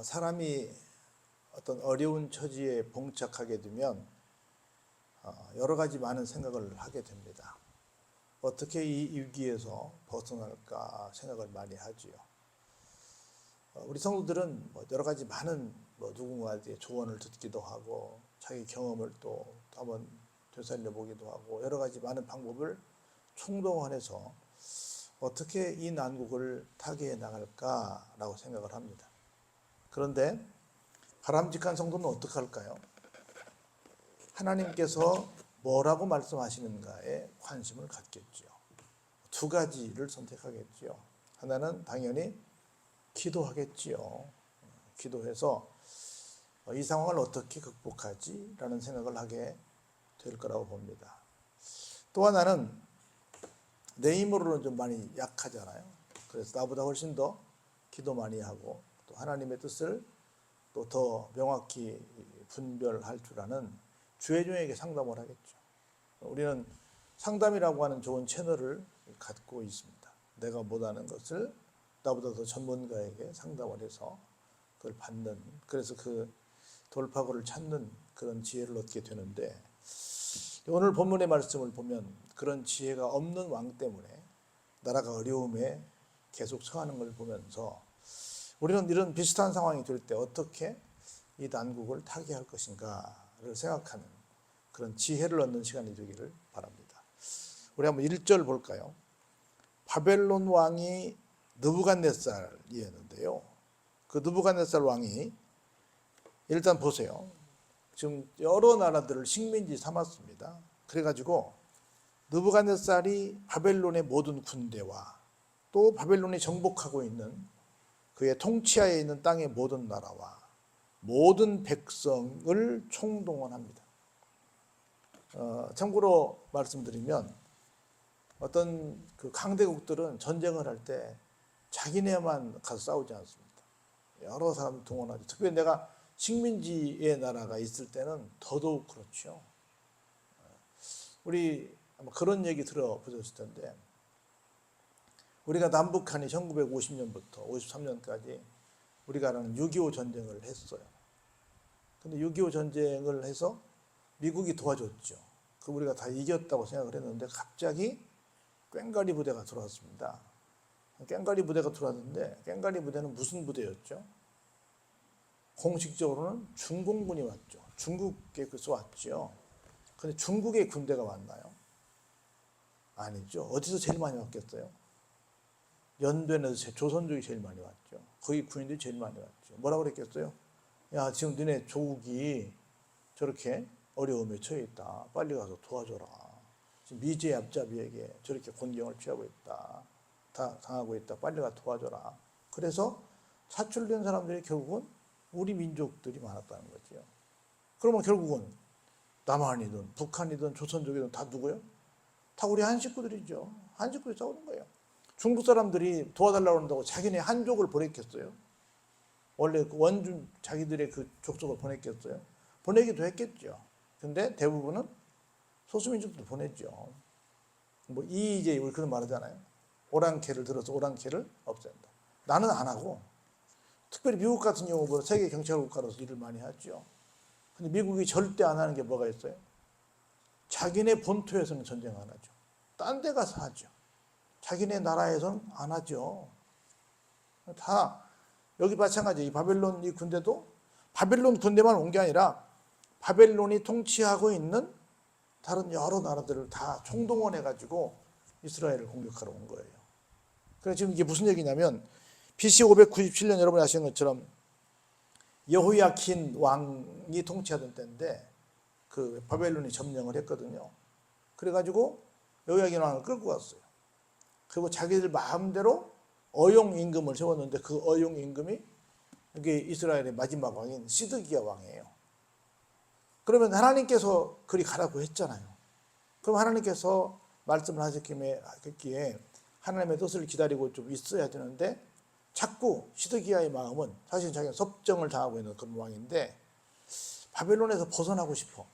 사람이 어떤 어려운 처지에 봉착하게 되면 여러 가지 많은 생각을 하게 됩니다. 어떻게 이 위기에서 벗어날까 생각을 많이 하지요. 우리 성도들은 여러 가지 많은 누군가의 조언을 듣기도 하고 자기 경험을 또 한번 되살려 보기도 하고 여러 가지 많은 방법을 총동원해서 어떻게 이 난국을 타개해 나갈까라고 생각을 합니다. 그런데 바람직한 성도는 어떻게 할까요? 하나님께서 뭐라고 말씀하시는가에 관심을 갖겠죠. 두 가지를 선택하겠죠. 하나는 당연히 기도하겠지요. 기도해서 이 상황을 어떻게 극복하지? 라는 생각을 하게 될 거라고 봅니다. 또 하나는 내 힘으로는 좀 많이 약하잖아요. 그래서 나보다 훨씬 더 기도 많이 하고 또 하나님의 뜻을 또 더 명확히 분별할 줄 아는 주의종에게 상담을 하겠죠. 우리는 상담이라고 하는 좋은 채널을 갖고 있습니다. 내가 못하는 것을 나보다 더 전문가에게 상담을 해서 그걸 받는, 그래서 그 돌파구를 찾는 그런 지혜를 얻게 되는데, 오늘 본문의 말씀을 보면 그런 지혜가 없는 왕 때문에 나라가 어려움에 계속 처하는 걸 보면서 우리는 이런 비슷한 상황이 될 때 어떻게 이 난국을 타개할 것인가를 생각하는 그런 지혜를 얻는 시간이 되기를 바랍니다. 우리 한번 1절 볼까요? 바벨론 왕이 느부갓네살이었는데요. 그 느부갓네살 왕이 일단 보세요. 지금 여러 나라들을 식민지 삼았습니다. 그래가지고 느부갓네살이 바벨론의 모든 군대와 또 바벨론이 정복하고 있는 그의 통치하에 있는 땅의 모든 나라와 모든 백성을 총동원합니다. 참고로 말씀드리면 어떤 그 강대국들은 전쟁을 할 때 자기네만 가서 싸우지 않습니다. 여러 사람을 동원하죠. 특별히 내가 식민지의 나라가 있을 때는 더더욱 그렇죠. 우리 아마 그런 얘기 들어보셨을 텐데 우리가 남북한이 1950년부터 53년까지 우리가 아는 6.25 전쟁을 했어요. 근데 6.25 전쟁을 해서 미국이 도와줬죠. 그 우리가 다 이겼다고 생각을 했는데 갑자기 꽹가리 부대가 들어왔습니다. 꽹가리 부대가 들어왔는데 꽹가리 부대는 무슨 부대였죠? 공식적으로는 중공군이 왔죠. 중국에서 왔죠. 근데 중국의 군대가 왔나요? 아니죠. 어디서 제일 많이 왔겠어요? 연변에서 조선족이 제일 많이 왔죠. 거기 군인들이 제일 많이 왔죠. 뭐라고 그랬겠어요? 야, 지금 너네 조국이 저렇게 어려움에 처해 있다. 빨리 가서 도와줘라. 지금 미제 앞잡이에게 저렇게 곤경을 취하고 있다. 다 당하고 있다. 빨리 가서 도와줘라. 그래서 사출된 사람들이 결국은 우리 민족들이 많았다는 거죠. 그러면 결국은 남한이든 북한이든 조선족이든 다 누구예요? 다 우리 한 식구들이죠. 한 식구들이 싸우는 거예요. 중국 사람들이 도와달라고 한다고 자기네 한족을 보냈겠어요? 원래 원준 자기들의 그 족속을 보냈겠어요? 보내기도 했겠죠. 근데 대부분은 소수민족도 보냈죠. 이제 우리 그런 말 하잖아요. 오랑캐를 들어서 오랑캐를 없앤다. 나는 안 하고, 특별히 미국 같은 경우 세계 경찰국가로서 일을 많이 하죠. 근데 미국이 절대 안 하는 게 뭐가 있어요? 자기네 본토에서는 전쟁 안 하죠. 딴 데 가서 하죠. 자기네 나라에서는 안 하죠. 다 여기 마찬가지. 이 바벨론 이 군대도 바벨론 군대만 온 게 아니라 바벨론이 통치하고 있는 다른 여러 나라들을 다 총동원해가지고 이스라엘을 공격하러 온 거예요. 그래서 지금 이게 무슨 얘기냐면 BC 597년 여러분이 아시는 것처럼 여호야킨 왕이 통치하던 때인데 그 바벨론이 점령을 했거든요. 그래가지고 여호야킨 왕을 끌고 갔어요. 그리고 자기들 마음대로 어용 임금을 세웠는데 그 어용 임금이 이게 이스라엘의 마지막 왕인 시드기야 왕이에요. 그러면 하나님께서 그리 가라고 했잖아요. 그럼 하나님께서 말씀을 하셨기에 하나님의 뜻을 기다리고 좀 있어야 되는데 자꾸 시드기야의 마음은 사실 자기가 섭정을 당하고 있는 그런 왕인데 바벨론에서 벗어나고 싶어.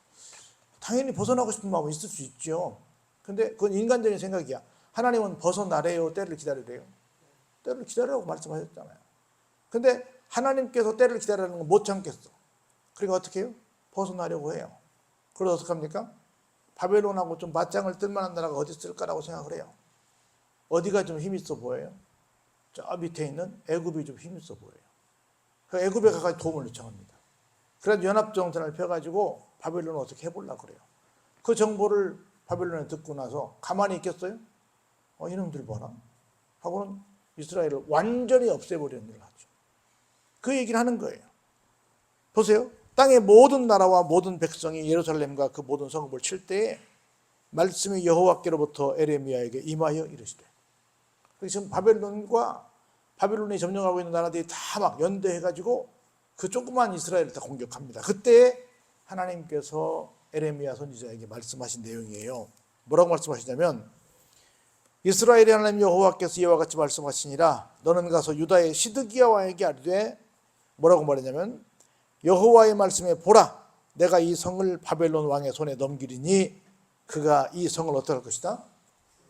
당연히 벗어나고 싶은 마음은 있을 수 있죠. 근데 그건 인간적인 생각이야. 하나님은 벗어나래요? 때를 기다리래요? 때를 기다리라고 말씀하셨잖아요. 근데 하나님께서 때를 기다리는 건 못 참겠어. 그러니까 어떻게 해요? 벗어나려고 해요. 그래서 어떻게 합니까? 바벨론하고 좀 맞짱을 뜰 만한 나라가 어디 있을까라고 생각을 해요. 어디가 좀 힘 있어 보여요? 저 밑에 있는 애굽이 좀 힘 있어 보여요. 그 애굽에 가서 도움을 요청합니다. 그래서 연합정전을 펴가지고 바벨론을 어떻게 해보려고 그래요. 그 정보를 바벨론에 듣고 나서 가만히 있겠어요? 이놈들 봐라 하고는 이스라엘을 완전히 없애버리는 일을 하죠. 그 얘기를 하는 거예요. 보세요. 땅의 모든 나라와 모든 백성이 예루살렘과 그 모든 성읍을 칠 때에 말씀이 여호와께로부터 에레미야에게 임하여 이르시되, 지금 바벨론이 점령하고 있는 나라들이 다 막 연대해가지고 그 조그만 이스라엘을 다 공격합니다. 그때 하나님께서 에레미야 선지자에게 말씀하신 내용이에요. 뭐라고 말씀하시냐면, 이스라엘의 하나님 여호와께서 이와 같이 말씀하시니라. 너는 가서 유다의 시드기야 왕에게 아뢰되, 뭐라고 말했냐면, 여호와의 말씀에 보라, 내가 이 성을 바벨론 왕의 손에 넘기리니 그가 이 성을 어떻게 할 것이다?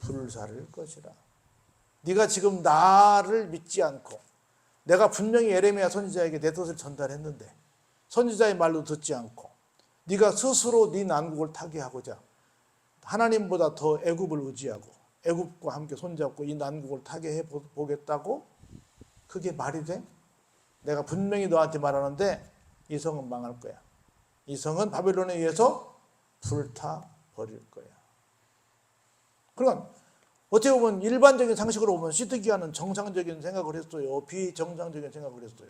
불사를 것이라. 네가 지금 나를 믿지 않고, 내가 분명히 에레미야 선지자에게 내 뜻을 전달했는데 선지자의 말도 듣지 않고 네가 스스로 네 난국을 타개하고자 하나님보다 더 애굽을 의지하고 애굽과 함께 손잡고 이 난국을 타개해 보겠다고? 그게 말이 돼? 내가 분명히 너한테 말하는데 이 성은 망할 거야. 이 성은 바벨론에 의해서 불타 버릴 거야. 그러니까 어떻게 보면 일반적인 상식으로 보면 시드기야는 정상적인 생각을 했어요. 비정상적인 생각을 했어요.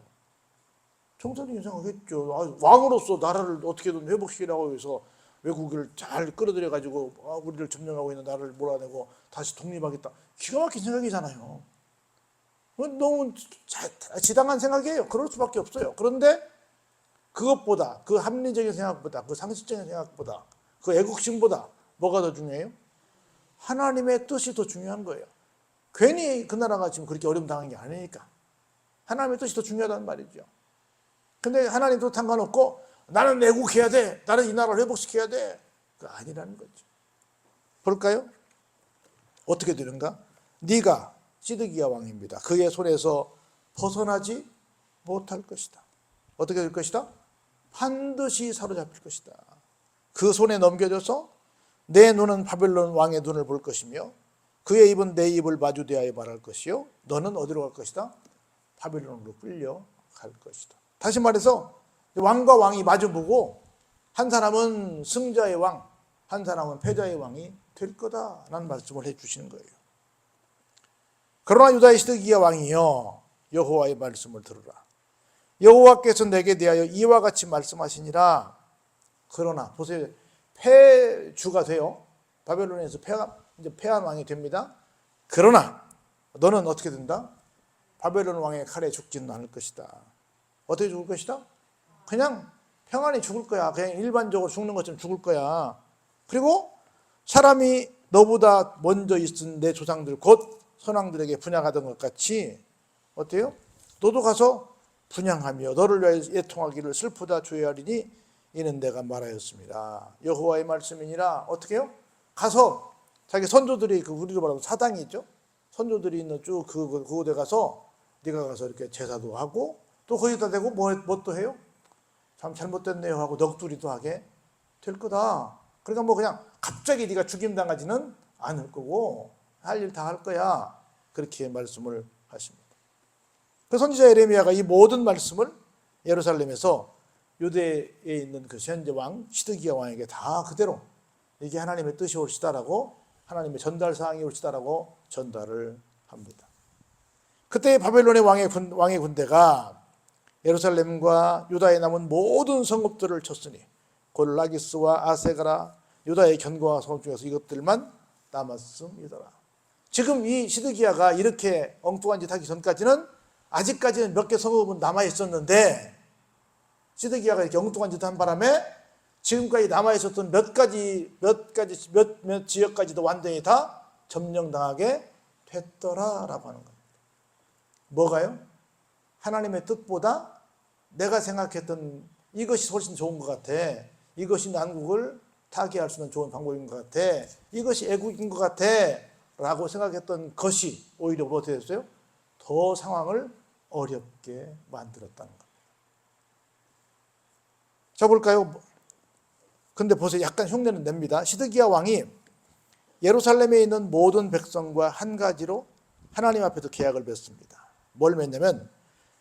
정상적인 생각했죠. 왕으로서 나라를 어떻게든 회복시키려고 해서 외국을 잘 끌어들여가지고 우리를 점령하고 있는 나라를 몰아내고 다시 독립하겠다. 기가 막힌 생각이잖아요. 너무 지당한 생각이에요. 그럴 수밖에 없어요. 그런데 그것보다, 그 합리적인 생각보다, 그 상식적인 생각보다, 그 애국심보다 뭐가 더 중요해요? 하나님의 뜻이 더 중요한 거예요. 괜히 그 나라가 지금 그렇게 어려움 당한 게 아니니까. 하나님의 뜻이 더 중요하다는 말이죠. 근데 하나님 뜻 상관없고 나는 애국해야 돼, 나는 이 나라를 회복시켜야 돼, 그거 아니라는 거죠. 볼까요? 어떻게 되는가? 네가 시드기야 왕입니다. 그의 손에서 벗어나지 못할 것이다. 어떻게 될 것이다? 반드시 사로잡힐 것이다. 그 손에 넘겨져서 내 눈은 바벨론 왕의 눈을 볼 것이며 그의 입은 내 입을 마주대하여 말할 것이요 너는 어디로 갈 것이다? 바벨론으로 끌려갈 것이다. 다시 말해서 왕과 왕이 마주보고 한 사람은 승자의 왕, 한 사람은 패자의 왕이 될 거다라는 말씀을 해주시는 거예요. 그러나 유다의 시드기야 왕이여 여호와의 말씀을 들으라. 여호와께서 내게 대하여 이와 같이 말씀하시니라. 그러나 보세요. 패주가 돼요. 바벨론에서 이제 패한 왕이 됩니다. 그러나 너는 어떻게 된다? 바벨론 왕의 칼에 죽지는 않을 것이다. 어떻게 죽을 것이다? 그냥 평안히 죽을 거야. 그냥 일반적으로 죽는 것처럼 죽을 거야. 그리고 사람이 너보다 먼저 있은 내 조상들 곧 선왕들에게 분양하던 것 같이 어때요? 너도 가서 분양하며 너를 위하여 애통하기를 슬프다 조회하리니 이는 내가 말하였습니다. 여호와의 말씀이니라. 어떻게 해요? 가서 자기 선조들이 우리로 말하면 사당이 있죠. 선조들이 있는 쭉 그곳에 가서 네가 가서 이렇게 제사도 하고 또 거기다 대고 뭐 또 해요? 참 잘못됐네요 하고 넋두리도 하게 될 거다. 그러니까 뭐 그냥 갑자기 네가 죽임당하지는 않을 거고 할 일 다 할 거야. 그렇게 말씀을 하십니다. 그 선지자 에레미야가 이 모든 말씀을 예루살렘에서 유대에 있는 그 현재 왕 시드기야 왕에게 다 그대로 이게 하나님의 뜻이 올시다라고 하나님의 전달 사항이 올시다라고 전달을 합니다. 그때 바벨론의 왕의 군대가 예루살렘과 유다에 남은 모든 성읍들을 쳤으니 곧 라기스와 아세가라 유다의 견고한 성읍 중에서 이것들만 남았음이더라. 지금 이 시드기야가 이렇게 엉뚱한 짓 하기 전까지는 아직까지는 몇 개 성읍은 남아 있었는데 시드기야가 이렇게 엉뚱한 짓 한 바람에 지금까지 남아 있었던 몇 지역까지도 완전히 다 점령당하게 됐더라라고 하는 겁니다. 뭐가요? 하나님의 뜻보다 내가 생각했던 이것이 훨씬 좋은 것 같아. 이것이 난국을 타개할 수 있는 좋은 방법인 것 같아. 이것이 애국인 것 같아. 라고 생각했던 것이 오히려 어떻게 됐어요? 더 상황을 어렵게 만들었다는 겁니다. 자, 볼까요? 근데 보세요. 약간 흉내는 냅니다. 시드기야 왕이 예루살렘에 있는 모든 백성과 한 가지로 하나님 앞에서 계약을 맺습니다. 뭘 맺냐면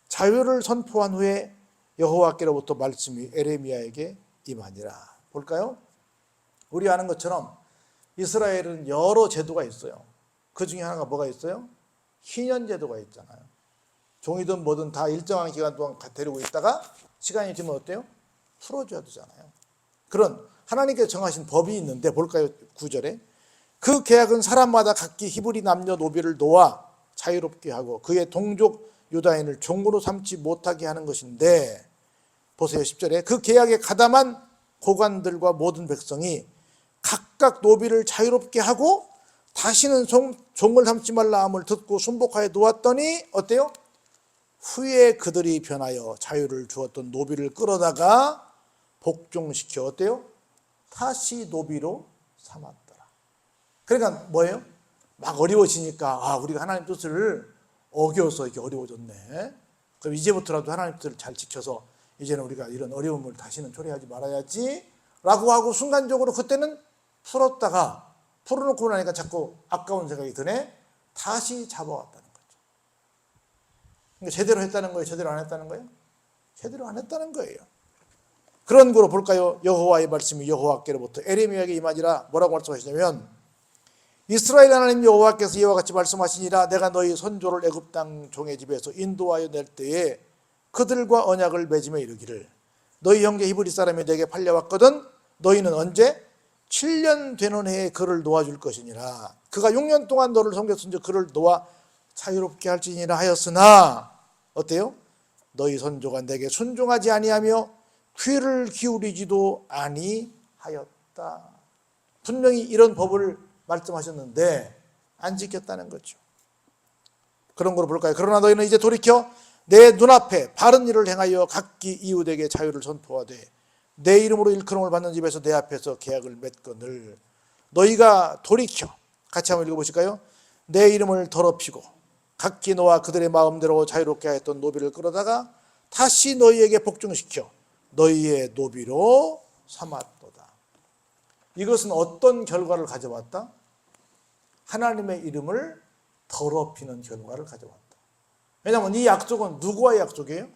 자유를 선포한 후에 여호와께로부터 말씀이 에레미야에게 임하니라. 볼까요? 우리 아는 것처럼 이스라엘은 여러 제도가 있어요. 그 중에 하나가 뭐가 있어요? 희년 제도가 있잖아요. 종이든 뭐든 다 일정한 기간 동안 데리고 있다가 시간이 지면 어때요? 풀어줘야 되잖아요. 그런 하나님께서 정하신 법이 있는데 볼까요? 9절에 그 계약은 사람마다 각기 히브리 남녀 노비를 놓아 자유롭게 하고 그의 동족 유다인을 종으로 삼지 못하게 하는 것인데, 보세요. 10절에 그 계약에 가담한 고관들과 모든 백성이 각각 노비를 자유롭게 하고 다시는 종을 삼지 말라 함을 듣고 순복하여 놓았더니 어때요? 후에 그들이 변하여 자유를 주었던 노비를 끌어다가 복종시켜 어때요? 다시 노비로 삼았더라. 그러니까 뭐예요? 막 어려워지니까 우리가 하나님 뜻을 어겨서 이렇게 어려워졌네. 그럼 이제부터라도 하나님 뜻을 잘 지켜서 이제는 우리가 이런 어려움을 다시는 초래하지 말아야지 라고 하고 순간적으로 그때는 풀었다가 풀어놓고 나니까 자꾸 아까운 생각이 드네. 다시 잡아왔다는 거죠. 그러니까 제대로 했다는 거예요? 제대로 안 했다는 거예요? 제대로 안 했다는 거예요. 그런 거로 볼까요? 여호와의 말씀이 여호와께로부터 에레미야에게 임하니라. 뭐라고 말씀하시냐면 이스라엘 하나님 여호와께서 이와 같이 말씀하시니라. 내가 너희 선조를 애굽 땅 종의 집에서 인도하여 낼 때에 그들과 언약을 맺으며 이르기를 너희 형제 히브리 사람이 내게 팔려왔거든 너희는 언제? 7년 되는 해에 그를 놓아줄 것이니라. 그가 6년 동안 너를 섬겼은즉 그를 놓아 자유롭게 할지니라 하였으나 어때요? 너희 선조가 내게 순종하지 아니하며 귀를 기울이지도 아니하였다. 분명히 이런 법을 말씀하셨는데 안 지켰다는 거죠. 그런 걸 볼까요? 그러나 너희는 이제 돌이켜 내 눈앞에 바른 일을 행하여 각기 이웃에게 자유를 선포하되 내 이름으로 일컬음을 받는 집에서 내 앞에서 계약을 맺거늘 너희가 돌이켜 같이 한번 읽어보실까요? 내 이름을 더럽히고 각기 너와 그들의 마음대로 자유롭게 하였던 노비를 끌어다가 다시 너희에게 복종시켜 너희의 노비로 삼았도다. 이것은 어떤 결과를 가져왔다? 하나님의 이름을 더럽히는 결과를 가져왔다. 왜냐하면 이 약속은 누구와의 약속이에요?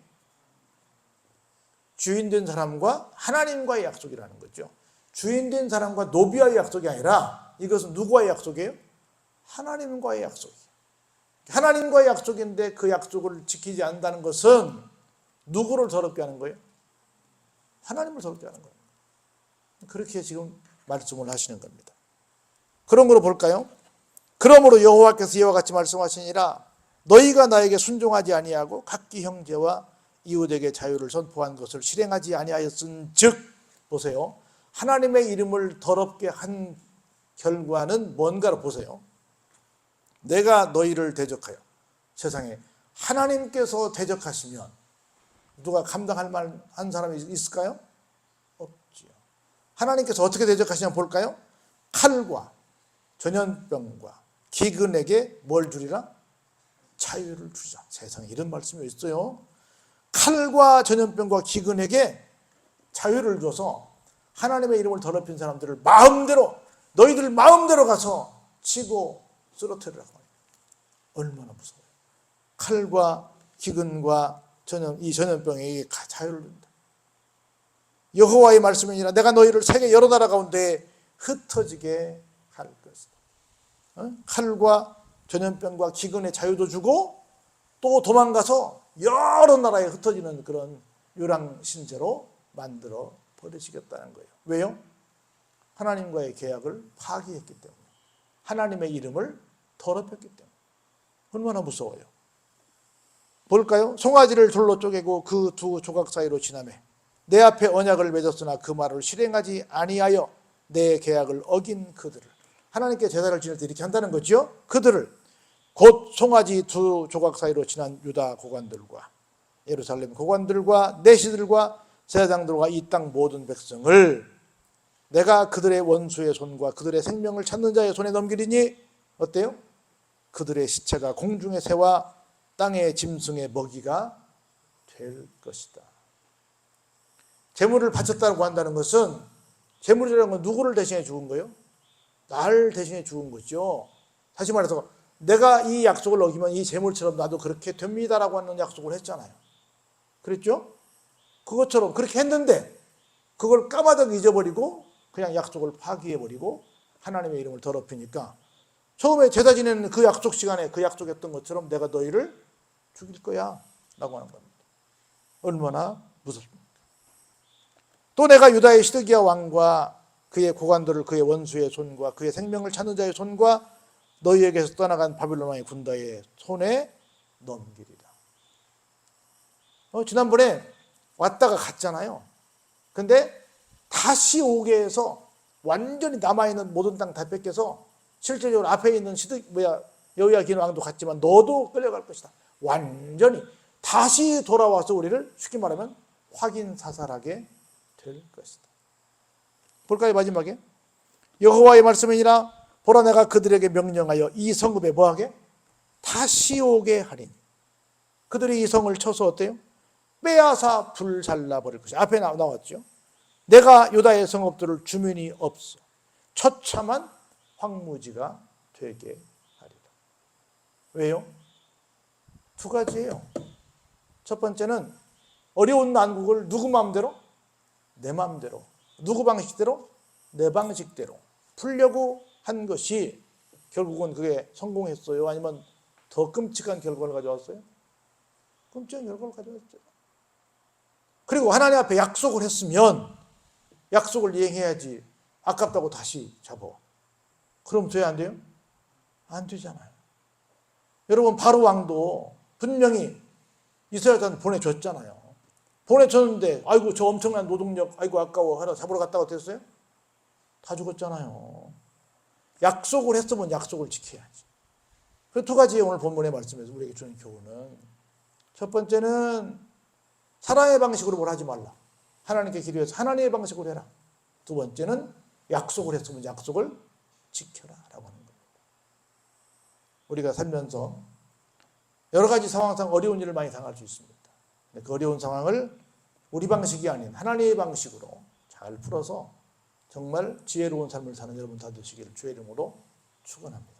주인된 사람과 하나님과의 약속이라는 거죠. 주인된 사람과 노비와의 약속이 아니라 이것은 누구와의 약속이에요? 하나님과의 약속이에요. 하나님과의 약속인데 그 약속을 지키지 않는다는 것은 누구를 더럽게 하는 거예요? 하나님을 더럽게 하는 거예요. 그렇게 지금 말씀을 하시는 겁니다. 그런 거로 볼까요? 그러므로 여호와께서 이와 같이 말씀하시니라. 너희가 나에게 순종하지 아니하고 각기 형제와 이웃에게 자유를 선포한 것을 실행하지 아니하였은즉, 보세요. 하나님의 이름을 더럽게 한 결과는 뭔가를 보세요. 내가 너희를 대적하여 세상에 하나님께서 대적하시면 누가 감당할 만한 사람이 있을까요? 없지요. 하나님께서 어떻게 대적하시냐 볼까요? 칼과 전염병과 기근에게 뭘 주리라? 자유를 주자. 세상에 이런 말씀이 있어요. 칼과 전염병과 기근에게 자유를 줘서 하나님의 이름을 더럽힌 사람들을 마음대로 너희들 마음대로 가서 치고 쓰러뜨리라고 해요. 얼마나 무서워요. 칼과 기근과 이 전염병에게 자유를 준다. 여호와의 말씀이니라. 내가 너희를 세계 여러 나라 가운데 흩어지게 할 것이다. 칼과 전염병과 기근의 자유도 주고 또 도망가서 여러 나라에 흩어지는 그런 유랑신세로 만들어 버리시겠다는 거예요. 왜요? 하나님과의 계약을 파기했기 때문에, 하나님의 이름을 더럽혔기 때문에. 얼마나 무서워요. 볼까요? 송아지를 둘로 쪼개고 그 두 조각 사이로 지나매 내 앞에 언약을 맺었으나 그 말을 실행하지 아니하여 내 계약을 어긴 그들을, 하나님께 제사를 지낼 때 이렇게 한다는 거죠. 그들을 곧 송아지 두 조각 사이로 지난 유다 고관들과 예루살렘 고관들과 내시들과 제사장들과 이 땅 모든 백성을 내가 그들의 원수의 손과 그들의 생명을 찾는 자의 손에 넘기리니 어때요? 그들의 시체가 공중의 새와 땅의 짐승의 먹이가 될 것이다. 재물을 바쳤다고 한다는 것은, 재물이라는 건 누구를 대신해 죽은 거예요? 나를 대신해 죽은 거죠. 다시 말해서 내가 이 약속을 어기면 이 재물처럼 나도 그렇게 됩니다라고 하는 약속을 했잖아요. 그랬죠? 그것처럼 그렇게 했는데 그걸 까마득 잊어버리고 그냥 약속을 파기해버리고 하나님의 이름을 더럽히니까 처음에 제사 지내는 그 약속 시간에 그 약속했던 것처럼 내가 너희를 죽일 거야 라고 하는 겁니다. 얼마나 무섭습니까? 또 내가 유다의 시드기야 왕과 그의 고관들을 그의 원수의 손과 그의 생명을 찾는 자의 손과 너희에게서 떠나간 바빌론 왕의 군대의 손에 넘기리라. 지난번에 왔다가 갔잖아요. 근데 다시 오게 해서 완전히 남아있는 모든 땅 다 뺏겨서 실질적으로 앞에 있는 여호야긴 왕도 갔지만 너도 끌려갈 것이다. 완전히 다시 돌아와서 우리를 쉽게 말하면 확인사살하게 될 것이다. 볼까요? 마지막에 여호와의 말씀이니라. 보라 내가 그들에게 명령하여 이 성읍에 뭐하게? 다시 오게 하리니. 그들이 이 성을 쳐서 어때요? 빼앗아 불살라버릴 것이다. 앞에 나왔죠. 내가 유다의 성읍들을 주민이 없어 처참한 황무지가 되게 하리라. 왜요? 두 가지예요. 첫 번째는 어려운 난국을 누구 마음대로? 내 마음대로. 누구 방식대로? 내 방식대로 풀려고 한 것이 결국은 그게 성공했어요? 아니면 더 끔찍한 결과를 가져왔어요? 끔찍한 결과를 가져왔죠. 그리고 하나님 앞에 약속을 했으면 약속을 이행해야지. 아깝다고 다시 잡아. 그럼 돼야 안 돼요? 안 되잖아요. 여러분 바로 왕도 분명히 이스라엘한테 보내줬잖아요. 보내줬는데 아이고 저 엄청난 노동력 아이고 아까워 하나 잡으러 갔다가 됐어요? 다 죽었잖아요. 약속을 했으면 약속을 지켜야지. 그 두 가지 오늘 본문의 말씀에서 우리에게 주는 교훈은, 첫 번째는 사람의 방식으로 뭘 하지 말라. 하나님께 기도해서 하나님의 방식으로 해라. 두 번째는 약속을 했으면 약속을 지켜라 라고 하는 겁니다. 우리가 살면서 여러 가지 상황상 어려운 일을 많이 당할 수 있습니다. 그 어려운 상황을 우리 방식이 아닌 하나님의 방식으로 잘 풀어서 정말 지혜로운 삶을 사는 여러분 다 되시기를 주의 이름으로 축원합니다.